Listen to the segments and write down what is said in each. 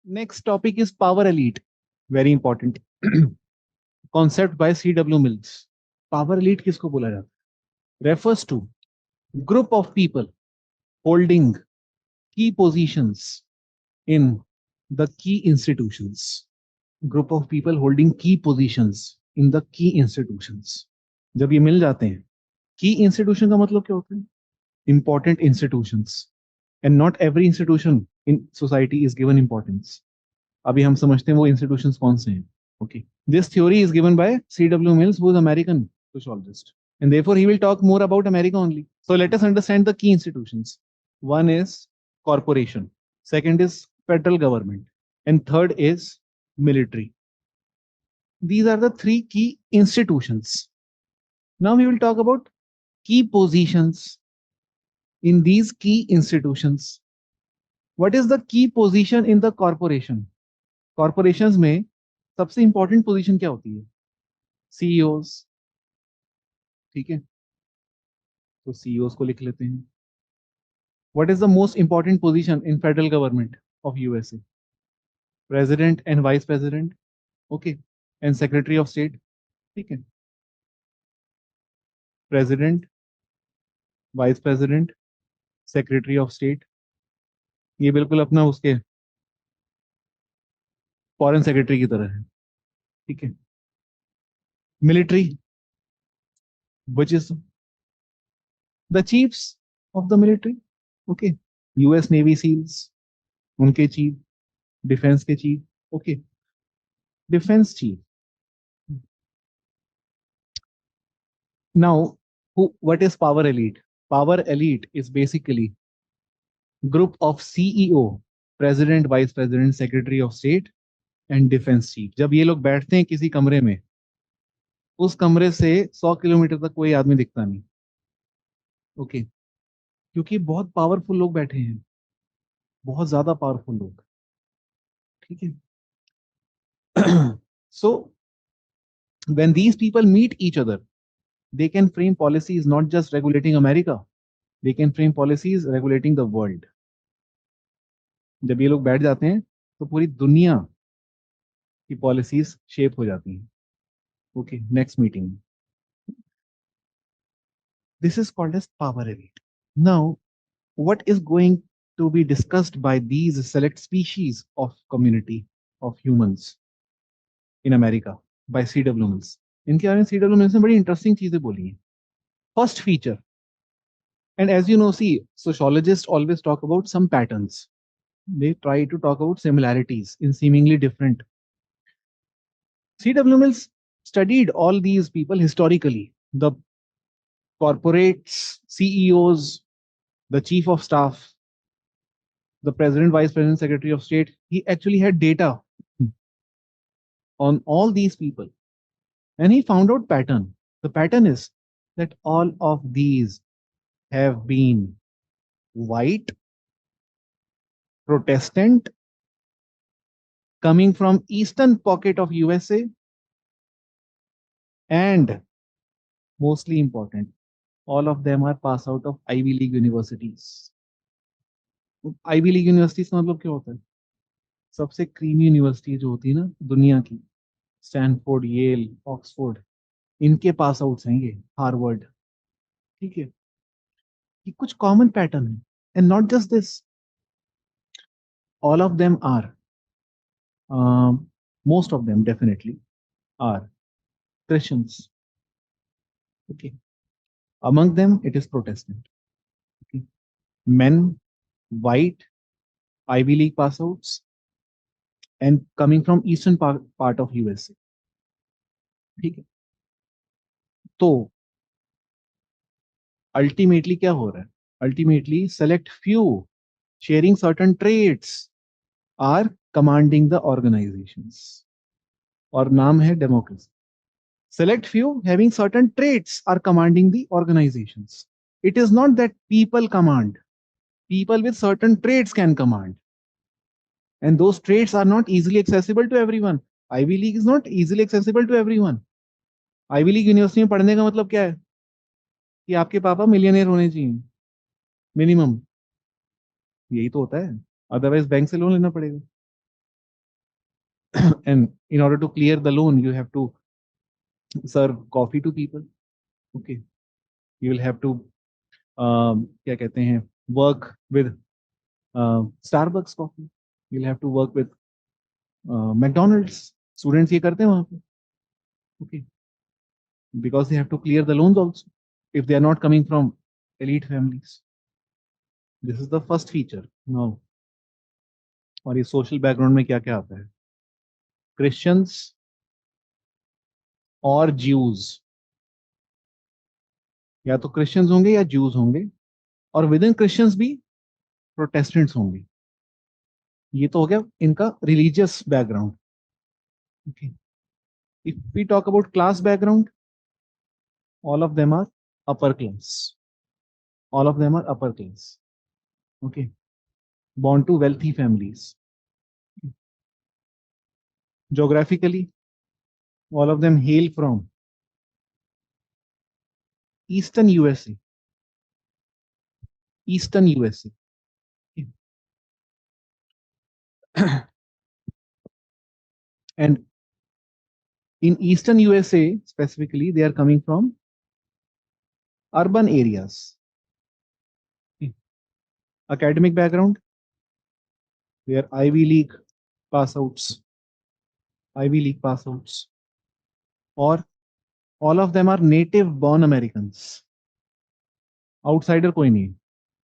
Next topic is power elite. Very important. Concept by C.W. Mills. Power elite किसको बोला जाता है? Refers to group of people holding key positions in the key institutions. Group of people holding key positions in the key institutions. जब ये मिल जाते हैं, key institution का मतलब क्या होता है? Important institutions. And not every institution in society is given importance. अभी हम समझते हैं वो institutions कौन से हैं. Okay. This theory is given by C.W. Mills, who is an American sociologist. And therefore, he will talk more about America only. So let us understand the key institutions. One is corporation. Second is federal government. And third is military. These are the three key institutions. Now we will talk about key positions in these key institutions. What is the key position in the corporation? Corporations में सबसे important position क्या होती है? CEOs. ठीक है, तो CEOs को लिख लेते हैं. What is the most important position in federal government of USA? President and vice president. Okay. And secretary of state. ठीक है, president, vice president, secretary of state. ये बिल्कुल अपना उसके फॉरेन सेक्रेटरी की तरह है. ठीक है. Military, which is the chiefs of the military. Okay. US Navy SEALs, उनके चीफ. डिफेंस के chief. Okay. Defence chief. Now, what is power elite? Power elite is basically group of CEO, president, vice president, secretary of state and defense chief. जब ये लोग बैठते हैं किसी कमरे में, उस कमरे से 100 किलोमीटर तक कोई आदमी दिखता नहीं. ओके. क्योंकि बहुत पावरफुल लोग बैठे हैं, बहुत ज्यादा पावरफुल लोग. ठीक है. So when these people meet each other, they can frame policies not just regulating America, they can frame policies regulating the world. जब ये लोग बैठ जाते हैं तो पूरी दुनिया की पॉलिसीज शेप हो जाती हैं. Okay. Next meeting. This is called as power elite. Now what is going to be discussed by these select species of community of humans in America by C.W. Mills. इनके बारे में C.W. Mills ने बड़ी interesting चीजें बोली हैं. First feature, and as you know, see, sociologists always talk about some patterns. They try to talk about similarities in seemingly different. C.W. Mills studied all these people historically. The corporates, CEOs, the chief of staff, the president, vice president, secretary of state. He actually had data on all these people. And he found out pattern. The pattern is that all of these have been white, Protestant, coming from eastern pocket of USA, and mostly important, all of them are pass out of Ivy League universities. Ivy League universities का मतलब क्या होता है? सबसे creamy university जो होती है ना दुनिया की, स्टैनफोर्ड, येल, ऑक्सफोर्ड, इनके पास आउट्स हैं ये, हार्वर्ड. ठीक है. ये कुछ कॉमन पैटर्न है. And not just this, all of them are, most of them definitely are Christians. Okay. Among them, it is Protestant. Okay. Men, white, Ivy League pass outs, and coming from eastern part of USA. ठीक है. तो ultimately क्या हो रहा है? Ultimately select few sharing certain traits are commanding the organizations. और नाम है democracy. Select few having certain traits are commanding the organizations. It is not that people command. People with certain traits can command. And those traits are not easily accessible to everyone. Ivy League is not easily accessible to everyone. Ivy League university में पढ़ने का मतलब क्या है? कि आपके पापा millionaire होने चाहिए मिनिमम. यही तो होता है. अदरवाइज बैंक से लोन लेना पड़ेगा. and in order to clear the loan, you have to serve coffee to people. Okay, you will have to क्या कहते हैं, work with Starbucks coffee. You'll have to work with McDonald's. Students ये करते हैं वहाँ पे. Okay, because they have to clear the loans also if they are not coming from elite families. This is the first feature. Now, और ये social background में क्या क्या आता है? क्रिश्चियंस और ज्यूज, या तो क्रिश्चियंस होंगे या ज्यूज होंगे, और विद इन क्रिश्चियंस भी प्रोटेस्टेंट्स होंगे. ये तो हो गया इनका religious background. Okay, if we talk about class background, all of them are upper class. All of them are upper class. Okay, born to wealthy families. Geographically, all of them hail from eastern USA. Eastern USA. And in eastern USA specifically, they are coming from urban areas. Academic background, they are Ivy League pass outs. Ivy League pass outs. Or all of them are native born Americans. Outsider कोई नहीं,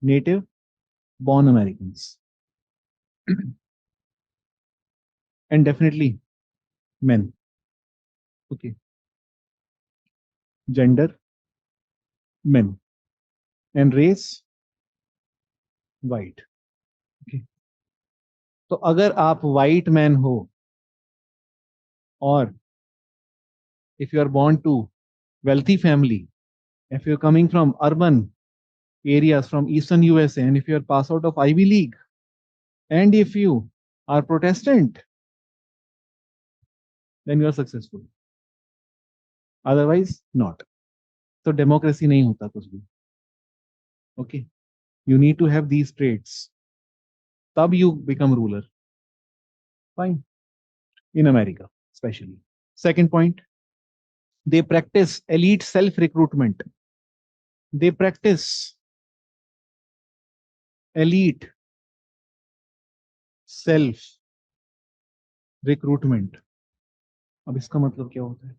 native born Americans. And definitely men. Okay, gender men, and race white. Okay, तो अगर आप white man हो, और if you are born to wealthy family, if you are coming from urban areas from eastern USA, and if you are pass out of Ivy League, and if you are Protestant, then you are successful. Otherwise not. So democracy नहीं होता कुछ भी. Okay, you need to have these traits, तब you become ruler. Fine. In America especially. Second point, they practice elite self-recruitment. They practice elite self-recruitment. अब इसका मतलब क्या होता है?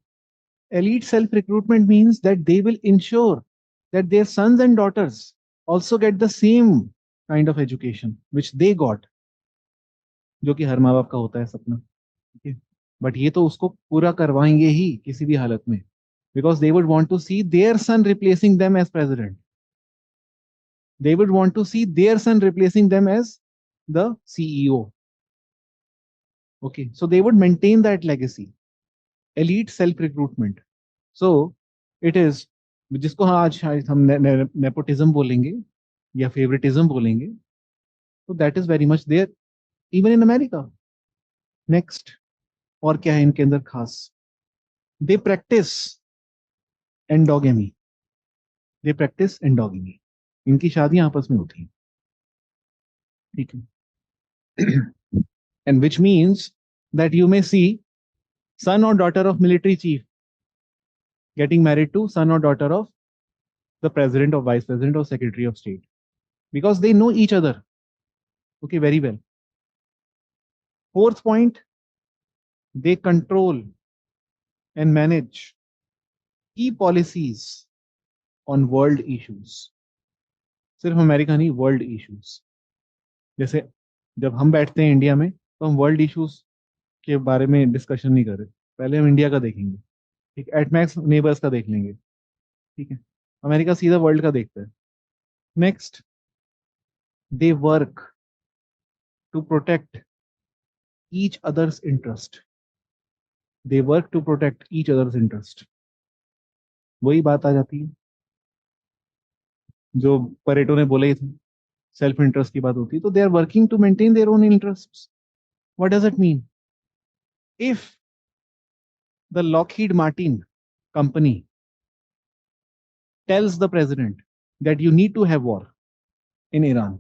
Elite self-recruitment means that they will ensure that their sons and daughters also get the same kind of education which they got, जो कि हर माँ बाप का होता है सपना. Okay? But ये तो उसको पूरा करवाएंगे ही किसी भी हालत में, because they would want to see their son replacing them as president. They would want to see their son replacing them as the CEO. Okay, so they would maintain that legacy. Elite self-recruitment. So it is, जिसको आज हम nepotism बोलेंगे या favouritism बोलेंगे, तो that is very much there even in America. Next, और क्या है इनके अंदर खास? They practice endogamy. They practice endogamy. इनकी शादियां आपस में होती हैं. ठीक है. And which means that you may see son or daughter of military chief getting married to son or daughter of the president or vice president or secretary of state, because they know each other, okay, very well. Fourth point, they control and manage key policies on world issues. सिर्फ America नहीं, world issues. जैसे जब हम बैठते हैं India में, तो हम वर्ल्ड इश्यूज के बारे में डिस्कशन नहीं कर रहे, पहले हम इंडिया का देखेंगे. ठीक, एटमैक्स नेबर्स का देख लेंगे. ठीक है, अमेरिका सीधा वर्ल्ड का देखता है. Next, they work to protect each other's interest. They work to protect each other's interest. वही बात आ जाती है जो परेटो ने बोला ही था, सेल्फ इंटरेस्ट की बात होती है, तो they are working to maintain their own interests. What does it mean? If the Lockheed Martin company tells the president that you need to have war in Iran,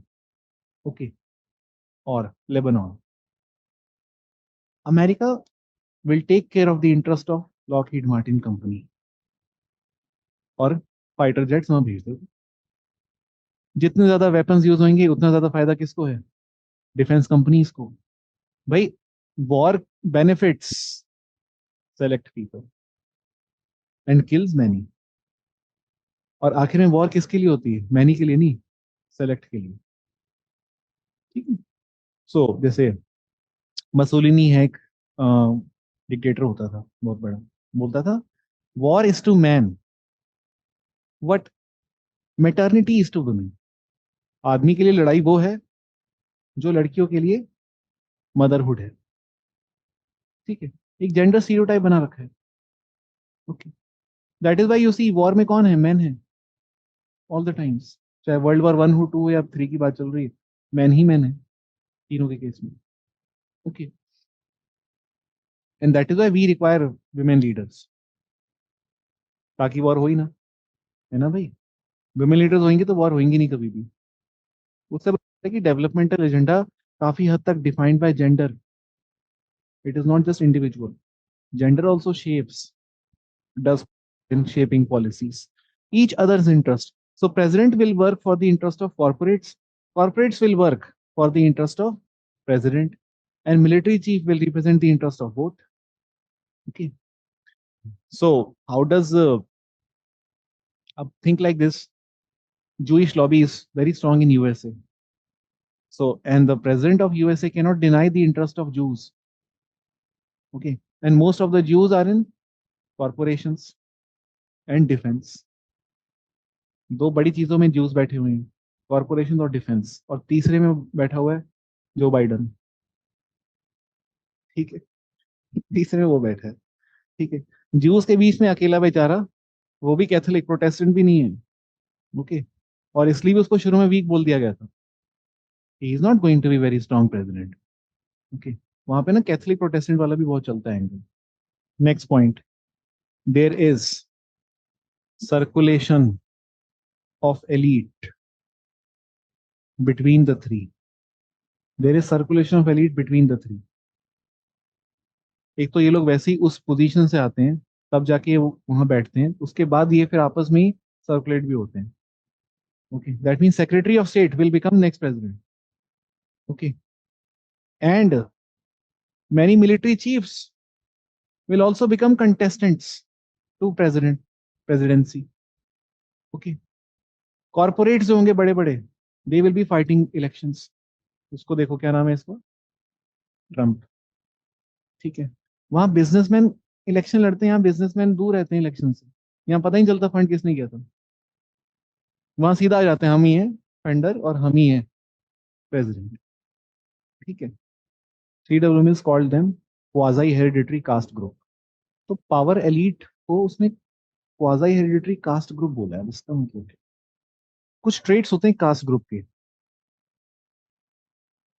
okay, or Lebanon, America will take care of the interest of Lockheed Martin company और fighter jets वहां भेज दे। जितने ज्यादा weapons use होंगे उतना ज्यादा फायदा किसको है? डिफेंस कंपनीज को। भाई war benefits select people and kills many. और आखिर में वॉर किसके लिए होती है? मैनी के लिए नहीं, सेलेक्ट के लिए। ठीक है। सो जैसे मसोलिनी है एक डिक्टेटर होता था बहुत बड़ा, बोलता था war is to man what maternity is to women. आदमी के लिए लड़ाई वो है जो लड़कियों के लिए मदरहुड है। ठीक है। एक जेंडर स्टीरियोटाइप बना रखा है। Okay. That is why you see war में कौन है? मैन है ऑल द टाइम्स। चाहे वर्ल्ड वॉर 1 हो, 2 या 3 की बात चल रही है, मैन ही मैन है तीनों के केस में। Okay. And that is why we require women leaders, ताकि वॉर हो ही ना। है ना भाई? वुमेन लीडर्स होंगे तो वॉर होंगी नहीं कभी भी। उससे पता है कि डेवलपमेंटल एजेंडा काफी हद तक defined by gender. It is not just individual, gender also shapes, does in shaping policies, each other's interest. So president will work for the interest of corporates, corporates will work for the interest of president, and military chief will represent the interest of both. Okay. So how does think like this? Jewish lobby is very strong in USA. So and the president of USA cannot deny the interest of Jews. Okay. And most of the Jews are in corporations and defense. दो बड़ी चीजों में juice बैठे हुए हैं, corporation और defence, और तीसरे में बैठा हुआ है जो बाइडन। ठीक है। तीसरे में वो बैठा है। ठीक है। जूस के बीच में अकेला बेचारा, वो भी कैथोलिक प्रोटेस्टेंट भी नहीं है। ओके। और इसलिए भी उसको शुरू में वीक बोल दिया गया था, he is not going to be very strong president. Okay. वहां पे ना कैथोलिक प्रोटेस्टेंट वाला भी बहुत चलता है angle. Next point, there is circulation of elite between the three. There is circulation of elite between the three. एक तो ये लोग वैसे ही उस पोजीशन से आते हैं, तब जाके वो वहां बैठते हैं, उसके बाद ये फिर आपस में ही सर्कुलेट भी होते हैं। Okay. That mean secretary of state will become next president. Okay. And many military chiefs will also become contestants to presidency. Okay. Corporates जो होंगे बड़े बड़े, they will be fighting elections. उसको देखो क्या नाम है इसको, ट्रम्प। ठीक है। वहां बिजनेसमैन इलेक्शन लड़ते हैं, यहाँ बिजनेसमैन दूर रहते हैं इलेक्शन से, यहाँ पता ही नहीं चलता फंड किसने किया था। वहां सीधा आ जाते हैं, हम ही हैं फंडर और हम ही हैं प्रेसिडेंट। ठीक है। CW Mills called them quasi hereditary caste group। तो पावर एलीट को उसने क्वाजाई हेरिडिटरी कास्ट ग्रुप बोला है। इसका मतलब है कुछ ट्रेट्स होते हैं कास्ट ग्रुप के।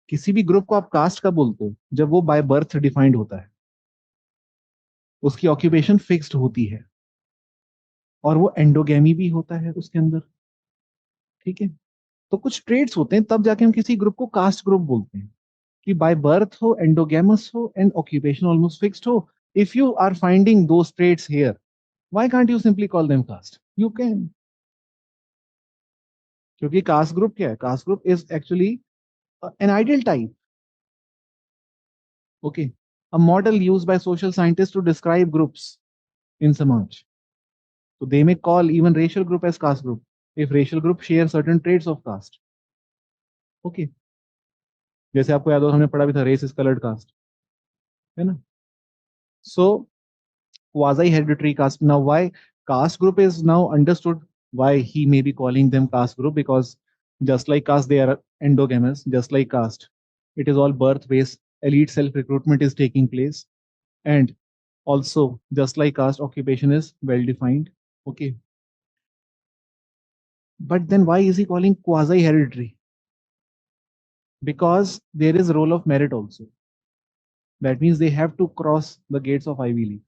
किसी भी ग्रुप को आप कास्ट का बोलते हो जब वो बाय बर्थ डिफाइंड होता है, उसकी ऑक्यूपेशन फिक्स्ड होती है, और वो एंडोगेमी भी होता है उसके अंदर। ठीक है। तो कुछ ट्रेट्स होते हैं तब जाके हम किसी ग्रुप को कास्ट ग्रुप बोलते हैं, कि बाय बर्थ हो, एंडोगेमस हो, एंड ऑक्यूपेशन ऑलमोस्ट फिक्स्ड हो। If you are finding those traits here, why can't you simply call them caste? You can. क्योंकि कास्ट ग्रुप क्या है? Caste group is actually an ideal type. Okay. A model used by social scientists to describe groups in Samaj. So they may call even racial group as caste group if racial group share certain traits of caste. Okay. जैसे आपको याद हो, हमने पढ़ा भी था race is coloured cast, है ना? सो quasi hereditary caste. Now why caste group is now understood, why he may be calling them caste group, because just like caste they are endogamous, just like caste it is all birth based, elite self recruitment is taking place, and also just like caste occupation is well defined. Okay. But then why is he calling quasi hereditary? Because there is a role of merit also. That means they have to cross the gates of Ivy League.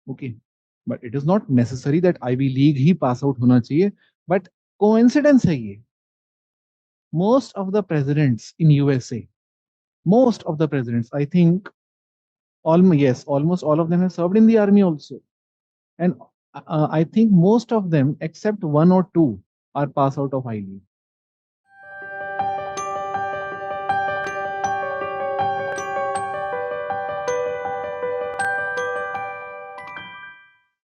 Okay. But it is not necessary that Ivy League he pass out होना चाहिए. But coincidence है ये. Most of the presidents in USA, most of the presidents, I think Yes, almost all of them have served in the army also. And I think most of them, except one or two, are pass out of highly.